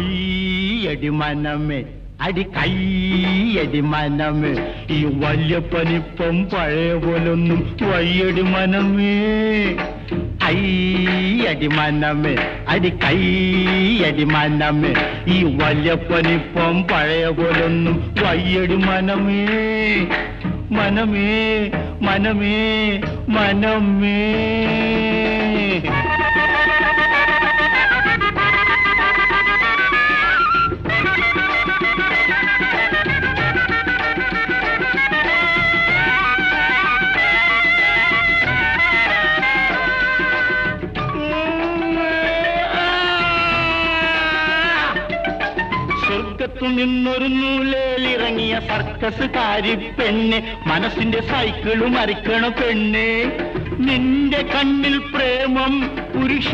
അയ്യടി മനമേ അടി കയ്യടി മനമേ ഈ വല്യപ്പനിപ്പം പഴയ പോലൊന്നും വയ്യടി മനമേ അയ്യടി മനമേ അടി കയ്യടി മനമേ ഈ വല്യപ്പനിപ്പം പഴയ പോലൊന്നും വയ്യടി മനമേ മനമേ മനമേ മനമേ സ്വർഗത്തു നിന്നൊരു നൂലേലിറങ്ങിയ സർക്കസുകാരി പെണ്ണെ മനസ്സിന്റെ സൈക്കിള് മറിക്കണ പെണ്ണെ നിന്റെ കണ്ണിൽ പ്രേമം പുരുഷ